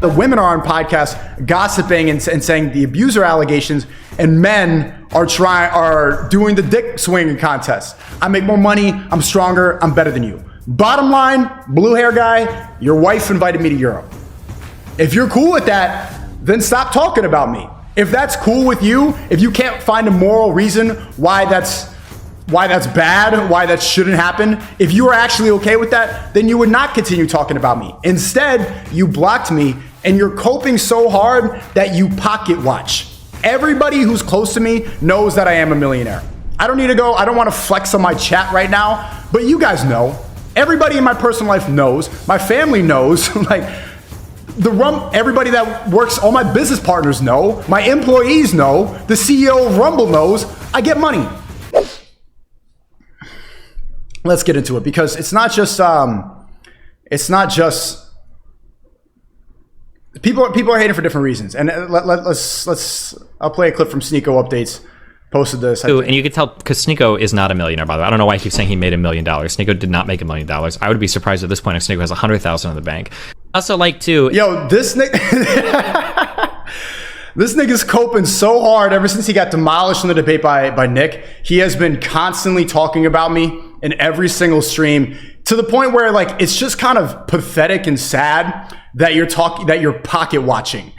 The women are on podcasts gossiping and saying the abuser allegations, and men are doing the dick swinging contest. I make more money, I'm stronger, I'm better than you. Bottom line, blue hair guy, your wife invited me to Europe. If you're cool with that, then stop talking about me. If that's cool with you, if you can't find a moral reason why that's bad, why that shouldn't happen, if you are actually okay with that, then you would not continue talking about me. Instead, you blocked me, and you're coping so hard that you pocket watch. Everybody who's close to me knows that I am a millionaire. I don't want to flex on my chat right now, but you guys know. Everybody in my personal life knows. My family knows. Everybody that works, all my business partners know. My employees know. The CEO of Rumble knows. I get money. Let's get into it, because it's not just people are hating for different reasons. And I'll play a clip from Sneako Updates. Posted this. And you can tell, because Sneako is not a millionaire, by the way. I don't know why he keeps saying he made $1 million. Sneako did not make $1 million. I would be surprised at this point if Sneako has 100,000 in the bank. Also, this nigga's coping so hard ever since he got demolished in the debate by Nick. He has been constantly talking about me in every single stream, to the point where it's just kind of pathetic and sad that you're pocket watching.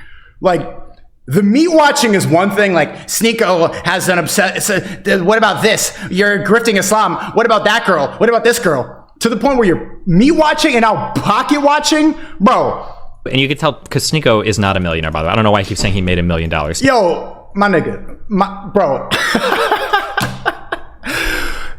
The meat watching is one thing. Sneako has an obsession. What about this? You're grifting Islam. What about that girl? What about this girl? To the point where you're meat watching and now pocket watching, bro. And you can tell, because Sneako is not a millionaire, by the way. I don't know why he keeps saying he made $1 million. Yo, my nigga, bro.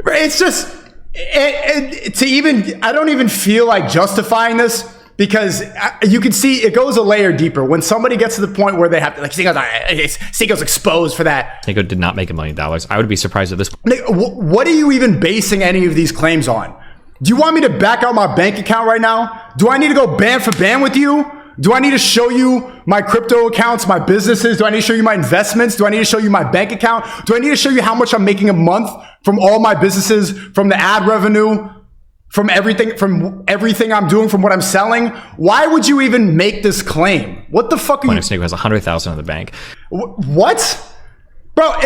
It's just I don't even feel like justifying this. Because you can see it goes a layer deeper. When somebody gets to the point where they have to, Sneako's exposed for that. Sneako did not make $1 million. I would be surprised at this point. What are you even basing any of these claims on? Do you want me to back out my bank account right now? Do I need to go band for band with you? Do I need to show you my crypto accounts, my businesses? Do I need to show you my investments? Do I need to show you my bank account? Do I need to show you how much I'm making a month from all my businesses, from the ad revenue? From everything I'm doing, from what I'm selling? Why would you even make this claim? What the fuck are you? Sneako has 100,000 in the bank. What? Bro,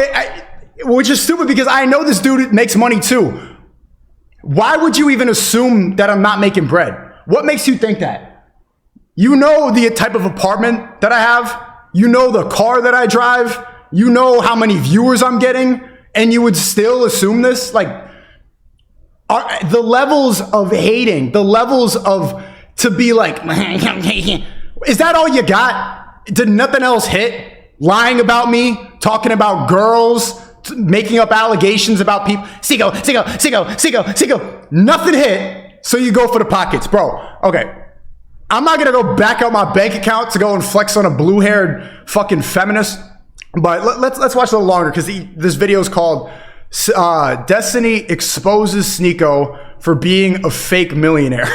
which is stupid, because I know this dude makes money too. Why would you even assume that I'm not making bread? What makes you think that? You know the type of apartment that I have. You know the car that I drive. You know how many viewers I'm getting. And you would still assume this? The levels of hating, the levels of to be is that all you got? Did nothing else hit? Lying about me, talking about girls, making up allegations about people. Sneako. Nothing hit, so you go for the pockets, bro. Okay, I'm not gonna go back out my bank account to go and flex on a blue-haired fucking feminist. But let's watch a little longer, because this video is called Destiny exposes Sneako for being a fake millionaire.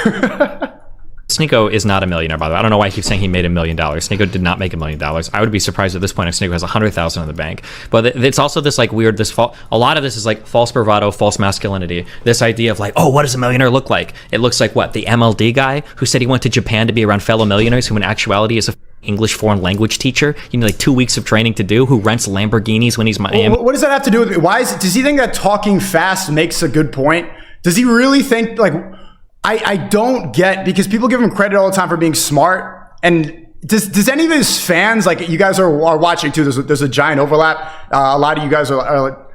Sneako is not a millionaire, by the way. I don't know why he keeps saying he made $1 million. Sneako did not make $1 million. I would be surprised at this point if Sneako has 100,000 in the bank. But it's also this weird, a lot of this is false bravado, false masculinity. This idea of what does a millionaire look like? It looks like what? The MLD guy who said he went to Japan to be around fellow millionaires, who in actuality is a English foreign language teacher, 2 weeks of training to do, who rents Lamborghinis when he's Miami. What does that have to do with it? Does he think that talking fast makes a good point? Does he really think I don't get, because people give him credit all the time for being smart. And does any of his fans, you guys are watching too, there's a giant overlap. A lot of you guys are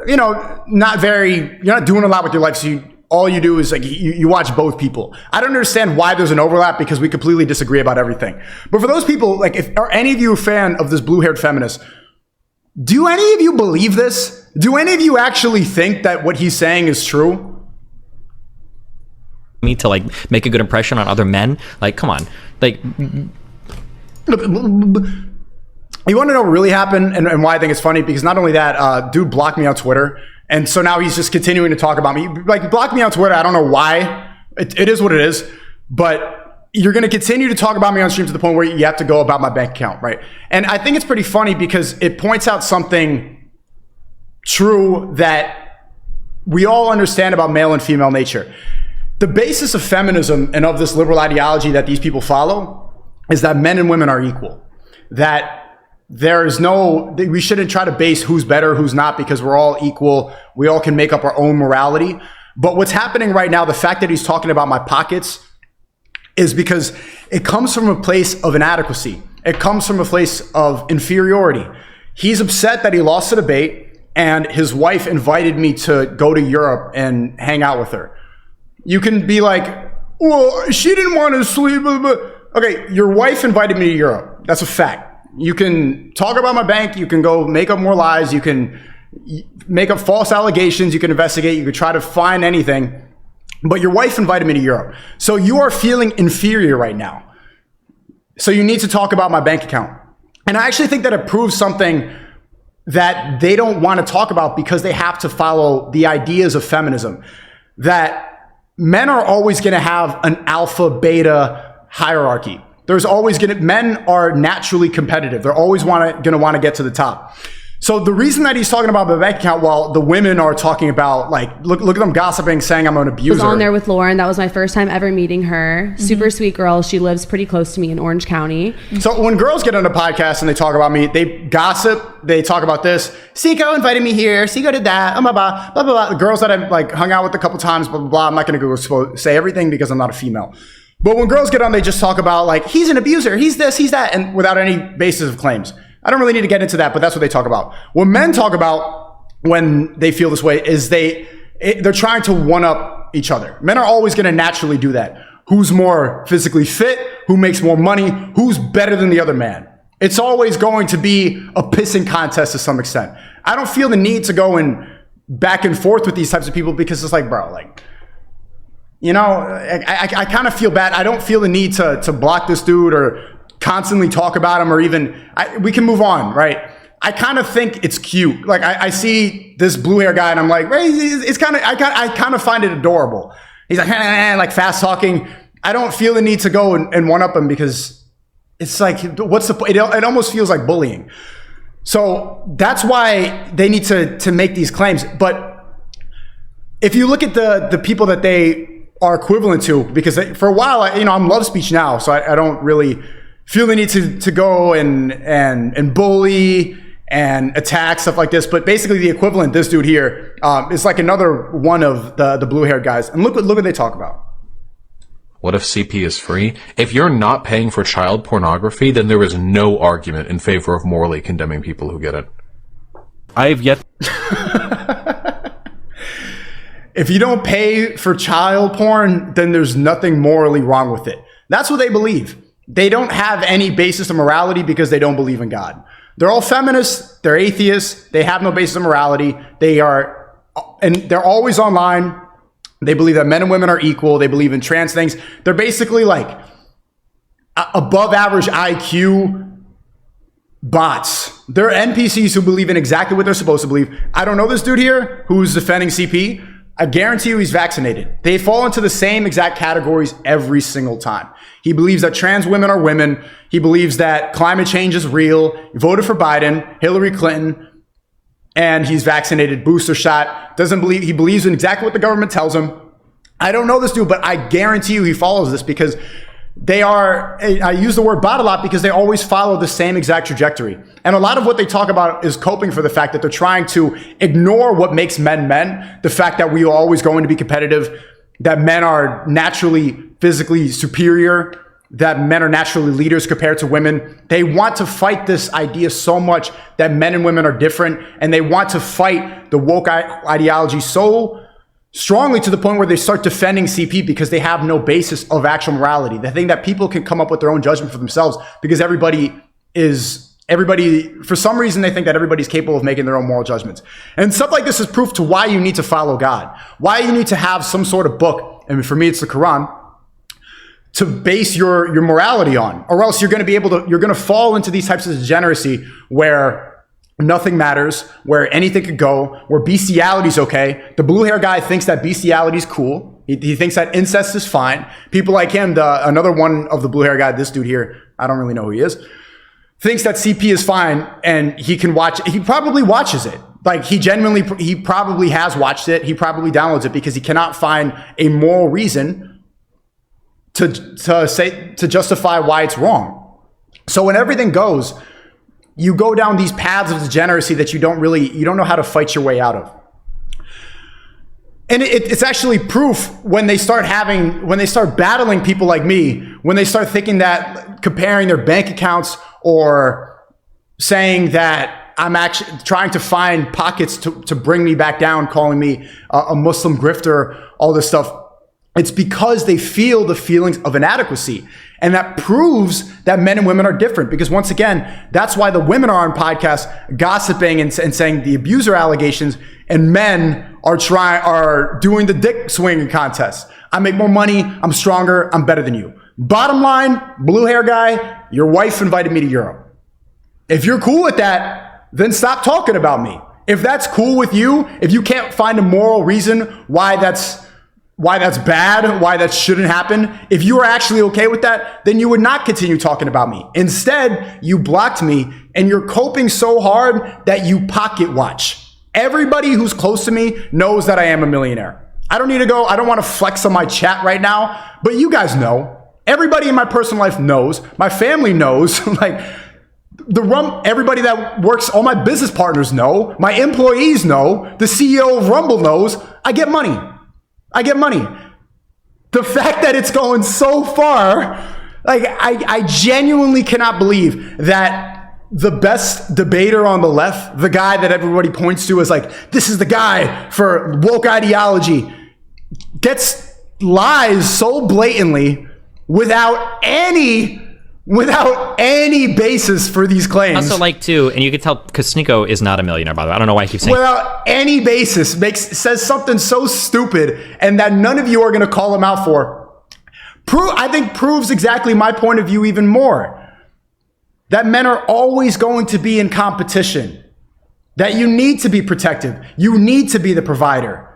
you're not doing a lot with your life. So all you do is you watch both people. I don't understand why there's an overlap, because we completely disagree about everything. But for those people, are any of you a fan of this blue-haired feminist? Do any of you believe this? Do any of you actually think that what he's saying is true? Me to make a good impression on other men? Come on. Look, you want to know what really happened and why I think it's funny? Because not only that, dude blocked me on Twitter. And so now he's just continuing to talk about me. Block me on Twitter. I don't know why. It is what it is. But you're going to continue to talk about me on stream to the point where you have to go about my bank account, right? And I think it's pretty funny, because it points out something true that we all understand about male and female nature. The basis of feminism and of this liberal ideology that these people follow is that men and women are equal. That we shouldn't try to base who's better, who's not, because we're all equal. We all can make up our own morality. But what's happening right now, the fact that he's talking about my pockets, is because it comes from a place of inadequacy. It comes from a place of inferiority. He's upset that he lost the debate, and his wife invited me to go to Europe and hang out with her. You can be like, well, she didn't want to sleep. Okay, your wife invited me to Europe. That's a fact. You can talk about my bank. You can go make up more lies. You can make up false allegations. You can investigate. You can try to find anything. But your wife invited me to Europe. So you are feeling inferior right now. So you need to talk about my bank account. And I actually think that it proves something that they don't want to talk about because they have to follow the ideas of feminism. That men are always going to have an alpha beta hierarchy. Men are naturally competitive. They're always going to want to get to the top. So the reason that he's talking about the bank account while the women are talking about, like, look at them gossiping, saying I'm an abuser. I was on there with Lauren. That was my first time ever meeting her. Super sweet girl. She lives pretty close to me in Orange County. So when girls get on a podcast and they talk about me, they gossip. They talk about this. Sneako invited me here. Sneako did that. Blah, blah, blah, blah, blah. The girls that I've like hung out with a couple times, blah, blah, blah. I'm not going to go say everything because I'm not a female. But when girls get on, they just talk about, like, he's an abuser. He's this, he's that. And without any basis of claims. I don't really need to get into that, but that's what they talk about. What men talk about when they feel this way is they're trying to one-up each other. Men are always going to naturally do that. Who's more physically fit? Who makes more money? Who's better than the other man? It's always going to be a pissing contest to some extent. I don't feel the need to go and back and forth with these types of people because it's like, bro, like, you know, I kind of feel bad. I don't feel the need to block this dude or constantly talk about him, or even we can move on, right? I kind of think it's cute. Like I see this blue hair guy and I'm like, right, it's kind of, I kind of find it adorable. He's like fast talking. I don't feel the need to go and one up him because it's like, what's the point? It almost feels like bullying. So that's why they need to make these claims. But if you look at the people that they are equivalent to, because for a while, I'm love speech now, so I don't really feel the need to go and bully and attack, stuff like this. But basically the equivalent, this dude here, is like another one of the blue-haired guys. And look what they talk about. What if CP is free? If you're not paying for child pornography, then there is no argument in favor of morally condemning people who get it. I have yet... If you don't pay for child porn, then there's nothing morally wrong with it. That's what they believe. They don't have any basis of morality because they don't believe in God. They're all feminists. They're atheists. They have no basis of morality. They're always online. They believe that men and women are equal. They believe in trans things. They're basically like above average IQ bots. They're NPCs who believe in exactly what they're supposed to believe. I don't know this dude here who's defending CP. I guarantee you he's vaccinated. They fall into the same exact categories every single time. He believes that trans women are women. He believes that climate change is real. He voted for Biden, Hillary Clinton, and he's vaccinated, booster shot. He believes in exactly what the government tells him. I don't know this dude, but I guarantee you he follows this because I use the word bot a lot because they always follow the same exact trajectory. And a lot of what they talk about is coping for the fact that they're trying to ignore what makes men men, the fact that we are always going to be competitive, that men are naturally physically superior, that men are naturally leaders compared to women. They want to fight this idea so much that men and women are different, and they want to fight the woke ideology so strongly to the point where they start defending CP because they have no basis of actual morality. They think that people can come up with their own judgment for themselves because everybody, for some reason, they think that everybody's capable of making their own moral judgments. And stuff like this is proof to why you need to follow God, why you need to have some sort of book. I mean, for me, it's the Quran, to base your morality on, or else you're going to fall into these types of degeneracy where nothing matters, where anything could go, where bestiality is okay. The blue hair guy thinks that bestiality is cool. He thinks that incest is fine. People like him, another one of the blue hair guy, this dude here, I don't really know who he is, thinks that CP is fine and he can watch it. He probably watches it. Like he probably has watched it. He probably downloads it because he cannot find a moral reason to justify why it's wrong. So when everything goes, you go down these paths of degeneracy that you don't know how to fight your way out of. And it's actually proof when they start battling people like me, when they start thinking that comparing their bank accounts or saying that I'm actually trying to find pockets to bring me back down, calling me a Muslim grifter, all this stuff. It's because they feel the feelings of inadequacy. And that proves that men and women are different. Because once again, that's why the women are on podcasts gossiping and saying the abuser allegations, and men are doing the dick swinging contest. I make more money, I'm stronger, I'm better than you. Bottom line, blue hair guy, your wife invited me to Europe. If you're cool with that, then stop talking about me. If that's cool with you, if you can't find a moral reason why that's bad, why that shouldn't happen, if you are actually okay with that, then you would not continue talking about me. Instead, you blocked me, and you're coping so hard that you pocket watch. Everybody who's close to me knows that I am a millionaire. I don't want to flex on my chat right now, but you guys know. Everybody in my personal life knows. My family knows. Everybody that works, all my business partners know. My employees know. The CEO of Rumble knows. I get money. The fact that it's going so far, I genuinely cannot believe that the best debater on the left, the guy that everybody points to as this is the guy for woke ideology, gets lies so blatantly without any basis for these claims. Also, and you can tell because Sneako is not a millionaire, by the way. I don't know why I keep saying without any basis, says something so stupid, and that none of you are going to call him out for. I think proves exactly my point of view even more. That men are always going to be in competition. That you need to be protective. You need to be the provider.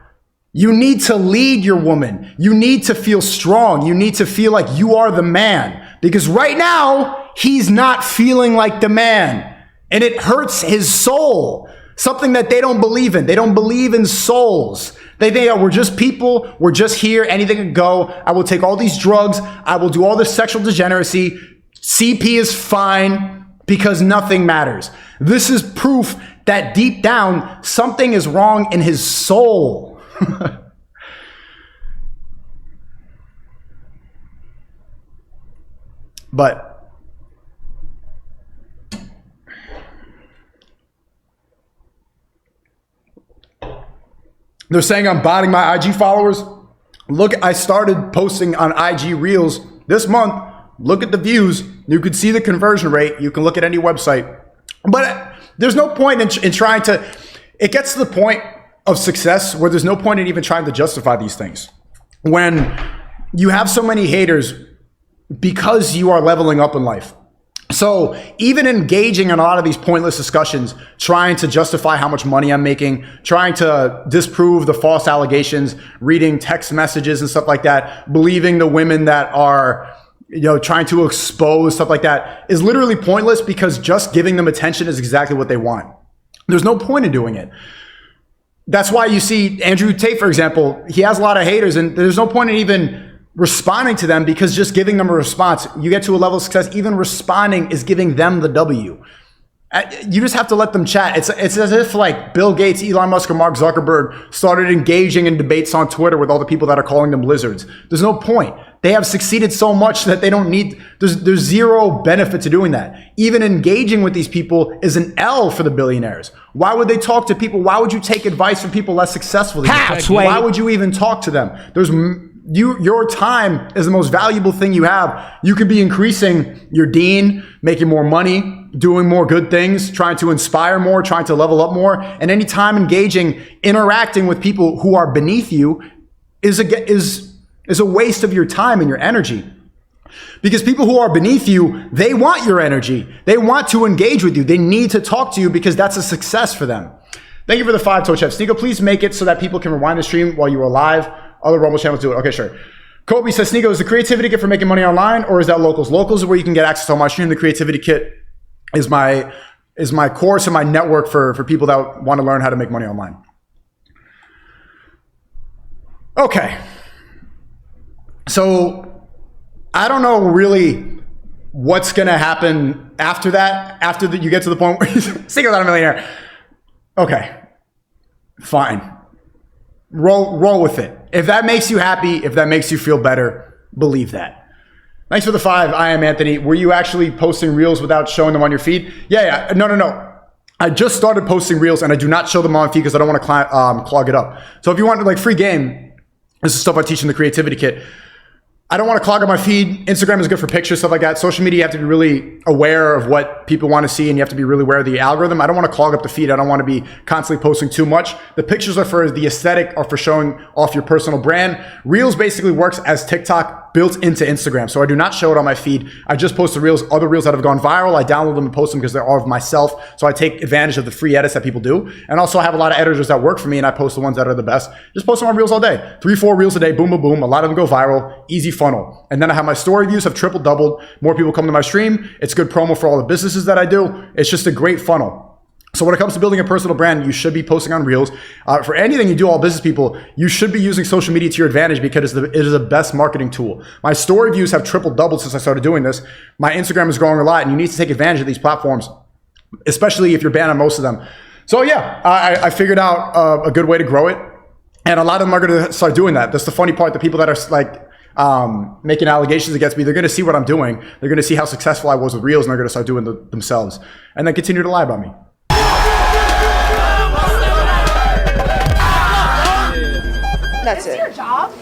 You need to lead your woman. You need to feel strong. You need to feel like you are the man. Because right now, he's not feeling like the man. And it hurts his soul. Something that they don't believe in. They don't believe in souls. They think, we're just people. We're just here. Anything can go. I will take all these drugs. I will do all this sexual degeneracy. CP is fine because nothing matters. This is proof that deep down, something is wrong in his soul. But they're saying I'm botting my IG followers. Look, I started posting on IG Reels this month. Look at the views. You can see the conversion rate. You can look at any website. But there's no point in trying to... It gets to the point of success where there's no point in even trying to justify these things. When you have so many haters because you are leveling up in life. So even engaging in a lot of these pointless discussions, trying to justify how much money I'm making, trying to disprove the false allegations, reading text messages and stuff like that, believing the women that are, trying to expose stuff like that is literally pointless because just giving them attention is exactly what they want. There's no point in doing it. That's why you see Andrew Tate, for example, he has a lot of haters and there's no point in even responding to them because just giving them a response, you get to a level of success, even responding is giving them the W. You just have to let them chat. It's as if Bill Gates, Elon Musk, or Mark Zuckerberg started engaging in debates on Twitter with all the people that are calling them lizards. There's no point. They have succeeded so much that they don't need, there's zero benefit to doing that. Even engaging with these people is an L for the billionaires. Why would they talk to people? Why would you take advice from people less successful than you? Why would you even talk to them? Your time is the most valuable thing you have. You could be increasing your dean, making more money, doing more good things, trying to inspire more, trying to level up more. And any time engaging, interacting with people who are beneath you is a waste of your time and your energy. Because people who are beneath you, they want your energy. They want to engage with you. They need to talk to you because that's a success for them. Thank you for the 5 Toe Chef. Sneako, please make it so that people can rewind the stream while you are live. Other Rumble channels do it. Okay, sure. Kobe says, Sneako, is the creativity kit for making money online or is that locals? Locals is where you can get access to my stream. The creativity kit is my course and my network for people that want to learn how to make money online. Okay. So I don't know really what's going to happen after that, after you get to the point where Sneako's not a millionaire. Okay, fine. Roll with it. If that makes you happy, if that makes you feel better, believe that. Thanks for the 5. I am Anthony. Were you actually posting reels without showing them on your feed? Yeah. No. I just started posting reels and I do not show them on feed because I don't want to clog it up. So if you want like free game, this is stuff I teach in the creativity kit. I don't want to clog up my feed. Instagram is good for pictures, stuff like that. Social media, you have to be really aware of what people want to see and you have to be really aware of the algorithm. I don't want to clog up the feed. I don't want to be constantly posting too much. The pictures are for the aesthetic or for showing off your personal brand. Reels basically works as TikTok built into Instagram. So I do not show it on my feed. I just post the reels, other reels that have gone viral. I download them and post them because they're all of myself. So I take advantage of the free edits that people do. And also I have a lot of editors that work for me and I post the ones that are the best. Just post them on reels all day. 3-4 reels a day, boom, boom, boom. A lot of them go viral, easy funnel. And then I have my story views have triple doubled. More people come to my stream. It's good promo for all the businesses that I do. It's just a great funnel. So when it comes to building a personal brand, you should be posting on reels. For anything you do, all business people, you should be using social media to your advantage because it is the best marketing tool. My story views have triple doubled since I started doing this. My Instagram is growing a lot and you need to take advantage of these platforms, especially if you're banned on most of them. So yeah, I figured out a good way to grow it. And a lot of them are going to start doing that. That's the funny part. The people that are like making allegations against me, they're going to see what I'm doing. They're going to see how successful I was with reels and they're going to start doing it themselves and then continue to lie about me. That's it. Your job?